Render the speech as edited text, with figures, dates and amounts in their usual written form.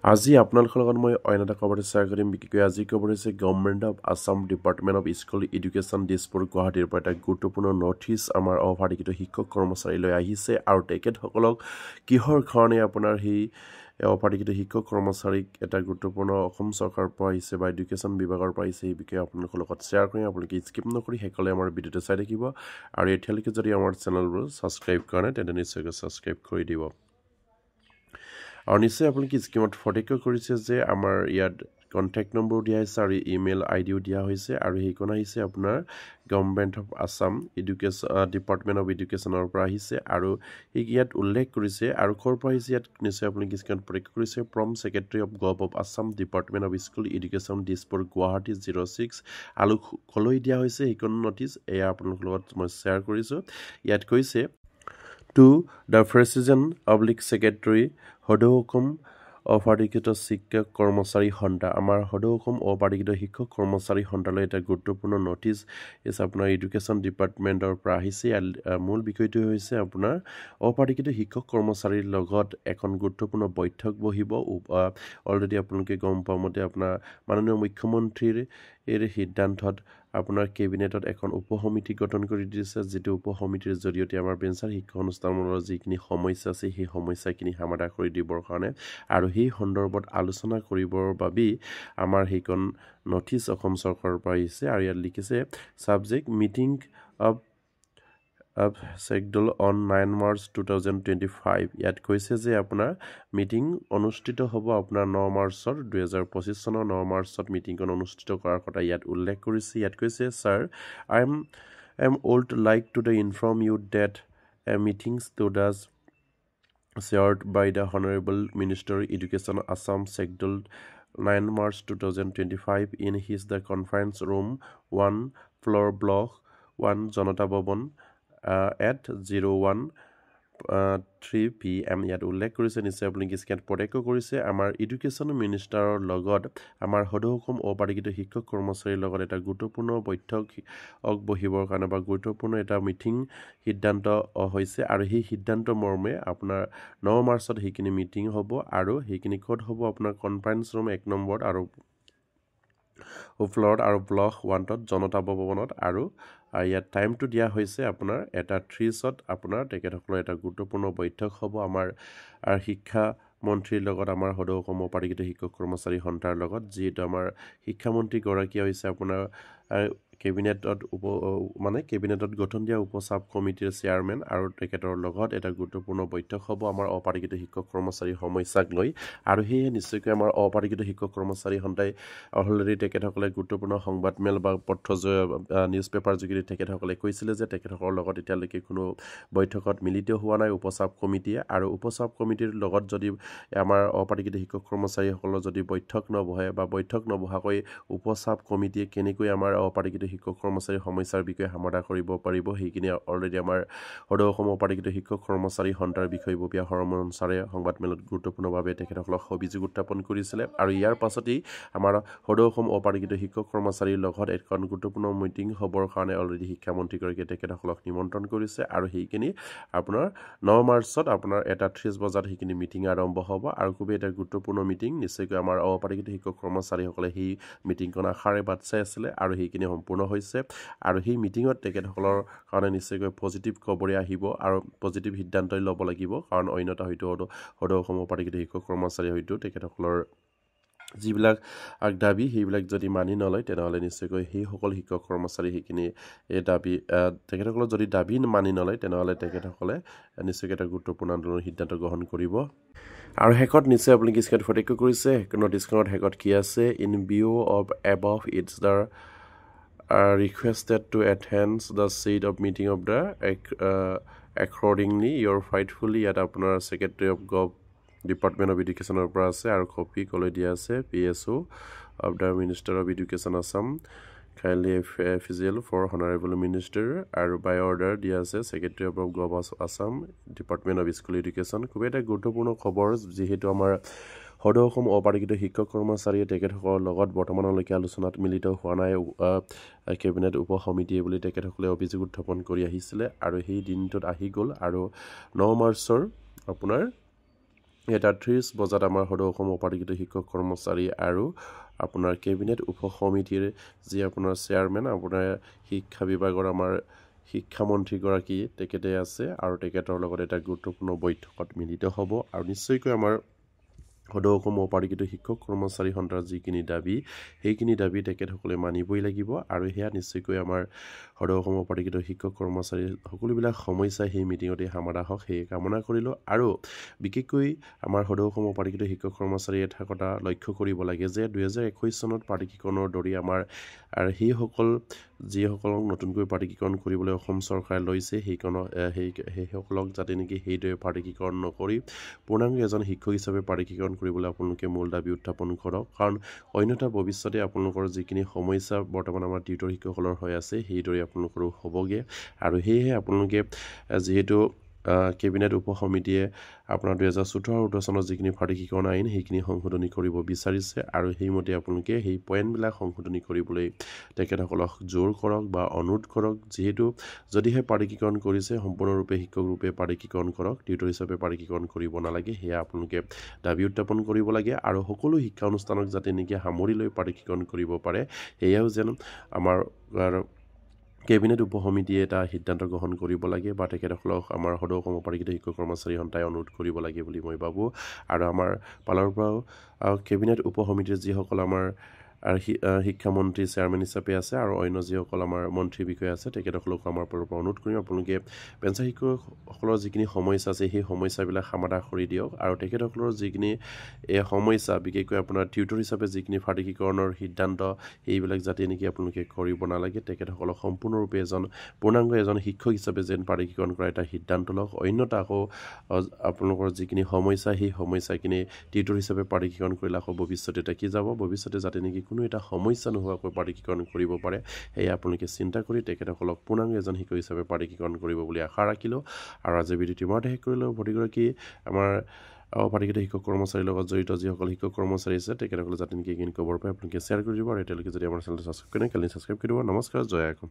আজি আপোনালোকৰ লগত মই অন্য এটা খবৰ শ্বেয়াৰ কৰিম বিশেষকৈ আজি খবৰ হৈছে government of Assam department of school education Dispur গুৱাহাটীৰ পৰা এটা গুৰুত্বপূৰ্ণ নটিছ আমাৰ অভাৰিকিত শিক্ষক কৰ্মচাৰীলৈ আহিছে আৰু তেখেতসকলক কিহৰ কাৰণে আপোনাৰ সেই অভাৰিকিত শিক্ষক কৰ্মচাৰীক এটা গুৰুত্বপূৰ্ণ অসম চৰকাৰৰ পৰা আহিছে বা এডুকেশ্যন বিভাগৰ পৰা আহিছে এই বিষয়ে আপোনালোকৰ লগত শ্বেয়াৰ কৰিম আপোনালোকে স্কিপ নকৰি শেষলৈ আমাৰ ভিডিঅ'টো চাই থাকিব আৰু এতিয়ালৈকে যদি আমাৰ চেনেলবোৰ ছাবস্ক্ৰাইব কৰা নাই তেন্তে নিশ্চয়কৈ ছাবস্ক্ৰাইব কৰি দিব আৰু নিশ্চয় আপোনালোকে স্কিমত ফটেকৈ কৰিছে যে আমাৰ ইয়াত কণ্টেক্ট নম্বৰ দিয়া হৈছে আৰু ইমেইল আইডিও দিয়া হৈছে আৰু সেইখন আহিছে আপোনাৰ government of Assam department of এডুকেশ্যনৰ পৰা আহিছে আৰু ইয়াত উল্লেখ কৰিছে আৰু ক'ৰ পৰা আহিছে ইয়াত নিশ্চয় আপোনালোকে স্কিমত ফটেকৈ কৰিছে from secretary of gov of Assam department of school education Dispur Guwahati 06 আৰু কলৈ দিয়া হৈছে সেইখন নটিছ এয়া আপোনালোকৰ লগত মই শ্বেয়াৰ কৰিছোঁ ইয়াত কৈছে to the President Public Secretary সদৌ অপাধিকৃত শিক্ষক কৰ্মচাৰী সন্থা আমাৰ সদৌ অপাধিকৃত শিক্ষক কৰ্মচাৰী সন্থালৈ এটা গুৰুত্বপূৰ্ণ নটিছ আপোনাৰ এডুকেশ্যন ডিপাৰ্টমেণ্টৰ পৰা আহিছে মূল বিষয়টো হৈছে আপোনাৰ অপাধিকৃত শিক্ষক কৰ্মচাৰীৰ লগত এখন গুৰুত্বপূৰ্ণ বৈঠক বহিব অলৰেডি আপোনালোকে গম পোৱা মতে আপোনাৰ মাননীয় মুখ্যমন্ত্ৰীৰ সিদ্ধান্তত আপোনাৰ কেবিনেটত এখন উপসমিতি গঠন কৰি দিছে যিটো উপসমিতিৰ জৰিয়তে আমাৰ বেঞ্চাৰ শিক্ষা অনুষ্ঠানসমূহৰ যিখিনি সমস্যা আছে সেই সমস্যাখিনি সমাধান কৰি দিবৰ কাৰণে আৰু সেই সন্দৰ্ভত আলোচনা কৰিবৰ বাবেই আমাৰ সেইখন নটিছ অসম চৰকাৰৰ পৰা আহিছে আৰু ইয়াত লিখিছে subject meeting of schedule on 9 March 2025 ইয়াত কৈছে যে আপোনাৰ মিটিং অনুষ্ঠিত হ'ব আপোনাৰ 9 মাৰ্চৰ 2025 চনৰ 9 মাৰ্চত মিটিংখন অনুষ্ঠিত কৰাৰ কথা ইয়াত উল্লেখ কৰিছে ইয়াত কৈছে sir I am would like to the inform you that a meetings to does chaired by the Honorable Minister Education Assam scheduled 9 March 2025 in the conference room 1 floor block 1 Janata Bhavan at 01:03 PM ইয়াত উল্লেখ কৰিছে নিশ্চয় আপোনালোকে স্ক্ৰীনত প্ৰত্যক্ষ কৰিছে আমাৰ education মিনিষ্টাৰৰ লগত আমাৰ সদৌ অপাধিকৃত শিক্ষক কৰ্মচাৰীৰ লগত এটা গুৰুত্বপূৰ্ণ বৈঠক বহিবৰ কাৰণে বা গুৰুত্বপূৰ্ণ এটা মিটিং সিদ্ধান্ত হৈছে আৰু সেই সিদ্ধান্ত মৰ্মে আপোনাৰ 9 মাৰ্চত সেইখিনি মিটিং হ'ব আৰু সেইখিনি ক'ত হ'ব আপোনাৰ কনফাৰেন্স ৰুম 1 নম্বৰত আৰু ফ্ল'ৰত আৰু ব্লক 1ত জনতা ভৱনত আৰু ইয়াত টাইমটো দিয়া হৈছে আপোনাৰ এটা 30ত আপোনাৰ তেখেতসকলৰ এটা গুৰুত্বপূৰ্ণ বৈঠক হ'ব আমাৰ শিক্ষা মন্ত্ৰীৰ লগত আমাৰ সদৌ অপাধিকৃত শিক্ষক কৰ্মচাৰী সন্থাৰ লগত যিহেতু আমাৰ শিক্ষামন্ত্ৰীগৰাকী হৈছে আপোনাৰ কেবিনেটত গঠন দিয়া উপচাব কমিটিৰ চেয়াৰমেন আৰু তেখেতৰ লগত এটা গুৰুত্বপূৰ্ণ বৈঠক হ'ব আমাৰ অপাধিকৃত শিক্ষক কৰ্মচাৰী সমস্যাক লৈ আৰু সেয়ে নিশ্চয়কৈ আমাৰ অপাধিকৃত শিক্ষক কৰ্মচাৰী সন্থাই অলৰেডি তেখেতসকলে গুৰুত্বপূৰ্ণ সংবাদমেল বা পত্ৰ নিউজ পেপাৰ যোগেদি তেখেতসকলে কৈছিলে যে তেখেতসকলৰ লগত এতিয়ালৈকে কোনো বৈঠকত মিলিত হোৱা নাই উপচাব কমিটিয়ে আৰু উপচাব কমিটিৰ লগত যদি আমাৰ অপাধিকৃত শিক্ষক কৰ্মচাৰীসকলৰ যদি বৈঠক নবহে বা বৈঠক নবহাকৈ উপচাব কমিটিয়ে কেনেকৈ আমাৰ অপাধিকৃত শিক্ষক কৰ্মচাৰীৰ সমস্যাৰ বিষয়ে সমাধান কৰিব পাৰিব সেইখিনি অলৰেডি আমাৰ সদৌ অসম অপাধিকৃত শিক্ষক কৰ্মচাৰী সন্থাৰ বিষয়ববীয়া হৰমোহন ছাৰে সংবাদমেলত গুৰুত্বপূৰ্ণভাৱে তেখেতসকলক অভিযোগ উত্থাপন কৰিছিলে আৰু ইয়াৰ পাছতেই আমাৰ সদৌ অসম অপাধিকৃত শিক্ষক কৰ্মচাৰীৰ লগত এখন গুৰুত্বপূৰ্ণ মিটিং হ'বৰ কাৰণে অলৰেডি শিক্ষামন্ত্ৰীগৰাকীয়ে তেখেতসকলক নিমন্ত্ৰণ কৰিছে আৰু সেইখিনি আপোনাৰ 9 মাৰ্চত আপোনাৰ 1:30 বজাত সেইখিনি মিটিং আৰম্ভ হ'ব আৰু খুবেই এটা গুৰুত্বপূৰ্ণ মিটিং নিশ্চয়কৈ আমাৰ অপাধিকৃত শিক্ষক কৰ্মচাৰীসকলে সেই মিটিংখন আশাৰে বাট চাই আছিলে আৰু সেইখিনি সম্পূৰ্ণ হৈছে আৰু সেই মিটিঙত তেখেতসকলৰ কাৰণে নিশ্চয়কৈ পজিটিভ খবৰে আহিব আৰু পজিটিভ সিদ্ধান্তই ল'ব লাগিব কাৰণ অন্যথা হয়তো সদৌ অসম অপাধিকৃত শিক্ষক কৰ্মচাৰী হয়তো তেখেতসকলৰ যিবিলাক দাবী সেইবিলাক যদি মানি নলয় তেনেহ'লে নিশ্চয়কৈ সেইসকল শিক্ষক কৰ্মচাৰী সেইখিনি দাবী তেখেতসকলৰ যদি দাবী মানি নলয় তেনেহ'লে তেখেতসকলে নিশ্চয়কৈ এটা গুৰুত্বপূৰ্ণ আন্দোলনৰ সিদ্ধান্ত গ্ৰহণ কৰিব আৰু শেষত নিশ্চয় আপোনালোকে স্ক্ৰীনত ফটেকৈ কৰিছে নটিছখনত শেষত কি আছে in view of above it's the requested to attend the seat of meeting of the accordingly your faithfully ইয়াত আপোনাৰ Secretary of Gov Department of Educationৰ পৰা আছে আৰু কপি কলৈ দিয়া আছে PSO of the Minister of Education Assam kindly official for Honorable Minister আৰু by order দিয়া আছে Secretary of Gov Assam Department of School Education খুব এটা গুৰুত্বপূৰ্ণ খবৰ যিহেতু আমাৰ সদৌ অসম অপাধিকৃত শিক্ষক কৰ্মচাৰীয়ে তেখেতসকলৰ লগত বৰ্তমানলৈকে আলোচনাত মিলিত হোৱা নাই কেবিনেট উপসমিতিয়ে বুলি তেখেতসকলে অভিযোগ উত্থাপন কৰি আহিছিলে আৰু সেই দিনটোত আহি গ'ল আৰু 9 মাৰ্চৰ আপোনাৰ এটা 30 বজাত আমাৰ সদৌ অসম অপাধিকৃত শিক্ষক কৰ্মচাৰী আৰু আপোনাৰ কেবিনেট উপ সমিতিৰ যি আপোনাৰ চেয়াৰমেন আপোনাৰ শিক্ষা বিভাগৰ আমাৰ শিক্ষামন্ত্ৰীগৰাকী তেখেতে আছে আৰু তেখেতৰ লগত এটা গুৰুত্বপূৰ্ণ বৈঠকত মিলিত হ'ব আৰু নিশ্চয়কৈ আমাৰ সদৌ অসম অপাধিকৃত শিক্ষক কৰ্মচাৰী সন্থাৰ যিখিনি দাবী সেইখিনি দাবী তেখেতসকলে মানিবই লাগিব আৰু সেয়া নিশ্চয়কৈ আমাৰ সদৌ অসম অপাধিকৃত শিক্ষক কৰ্মচাৰী সকলোবিলাক সমস্যা সেই মিটিঙতে সমাধা হওক সেই কামনা কৰিলোঁ আৰু বিশেষকৈ আমাৰ সদৌ অসম অপাধিকৃত শিক্ষক কৰ্মচাৰীয়ে এটা কথা লক্ষ্য কৰিব লাগে যে 2021 চনত প্ৰাধিকৰণৰ দৰে আমাৰ আৰু যিসকলক নতুনকৈ প্ৰাধিকৰণ কৰিবলৈ অসম চৰকাৰে লৈছে সেইসকলক যাতে নেকি সেইদৰে প্ৰাধিকৰণ নকৰি পূৰ্ণাংগ এজন শিক্ষক হিচাপে প্ৰাধিকৰণ কৰিবলৈ আপোনালোকে মূল দাবী উত্থাপন কৰক কাৰণ অন্যথা ভৱিষ্যতে আপোনালোকৰ যিখিনি সমস্যা বৰ্তমান আমাৰ টিউটৰ শিক্ষকসকলৰ হৈ আছে সেইদৰে আপোনালোকৰো হ'বগৈ আৰু সেয়েহে আপোনালোকে যিহেতু কেবিনেট উপ সমিতিয়ে আপোনাৰ 2014 চনত যিখিনি প্ৰাধিকৰণ আইন সেইখিনি সংশোধনী কৰিব বিচাৰিছে আৰু সেইমতে আপোনালোকে সেই পইণ্টবিলাক সংশোধনী কৰিবলৈ তেখেতসকলক জোৰ কৰক বা অনুৰোধ কৰক যিহেতু যদিহে প্ৰাধিকৰণ কৰিছে সম্পূৰ্ণৰূপে শিক্ষকৰূপে প্ৰাধিকৰণ কৰক টিউটৰ হিচাপে প্ৰাধিকৰণ কৰিব নালাগে সেয়া আপোনালোকে দাবী উত্থাপন কৰিব লাগে আৰু সকলো শিক্ষা অনুষ্ঠানক যাতে নেকি সামৰি লৈ প্ৰাধিকৰণ কৰিব পাৰে সেয়াও যেন আমাৰ কেবিনেট উপ সমিতিয়ে এটা সিদ্ধান্ত গ্ৰহণ কৰিব লাগে বা তেখেতসকলক আমাৰ সদৌ অসম অপাধিকৃত শিক্ষক কৰ্মচাৰী সন্থাই অনুৰোধ কৰিব লাগে বুলি মই ভাবোঁ আৰু আমাৰ ফালৰ পৰাও কেবিনেট উপ সমিতিৰ যিসকল আমাৰ শিক্ষামন্ত্ৰী চেয়াৰমেন হিচাপে আছে আৰু অন্য যিসকল আমাৰ মন্ত্ৰী বিষয়া আছে তেখেতসকলক আমাৰ পৰা অনুৰোধ কৰিম আপোনালোকে পেঞ্চন শিক্ষকসকলৰ যিখিনি সমস্যা আছে সেই সমস্যাবিলাক সমাধান কৰি দিয়ক আৰু তেখেতসকলৰ যিখিনি সমস্যা বিশেষকৈ আপোনাৰ টিউটৰ হিচাপে যিখিনি প্ৰাধিকৰণৰ সিদ্ধান্ত সেইবিলাক যাতে নেকি আপোনালোকে কৰিব নালাগে তেখেতসকলক সম্পূৰ্ণৰূপে পূৰ্ণাংগ এজন শিক্ষক হিচাপে যেন প্ৰাধিকৰণ কৰা এটা সিদ্ধান্ত লওক অন্যথা আকৌ আপোনালোকৰ যিখিনি সমস্যা সেই সমস্যাখিনি টিউটৰ হিচাপে প্ৰাধিকৰণ কৰিলে আকৌ ভৱিষ্যতে থাকি যাব ভৱিষ্যতে যাতে নেকি কোনো এটা সমস্যা নোহোৱাকৈ প্ৰাধিকৰণ কৰিব পাৰে সেয়া আপোনালোকে চিন্তা কৰি তেখেতসকলক পূৰ্ণাংগ এজন শিক্ষক হিচাপে প্ৰাধিকৰণ কৰিব বুলি আশা ৰাখিলোঁ আৰু আজিৰ ভিডিঅ'টো ইমানতে শেষ কৰিলোঁ প্ৰতিগৰাকী আমাৰ অপাধিকৃত শিক্ষক কৰ্মচাৰীৰ লগত জড়িত যিসকল শিক্ষক কৰ্মচাৰী আছে তেখেতসকলে যাতে নেকি এইখিনি খবৰ পায় আপোনালোকে শ্বেয়াৰ কৰি দিব আৰু এতিয়ালৈকে যদি আমাৰ চেনেলটো ছাবস্ক্ৰাইব কৰে কালি ছাবস্ক্ৰাইব কৰি দিব নমস্কাৰ জয় অসম।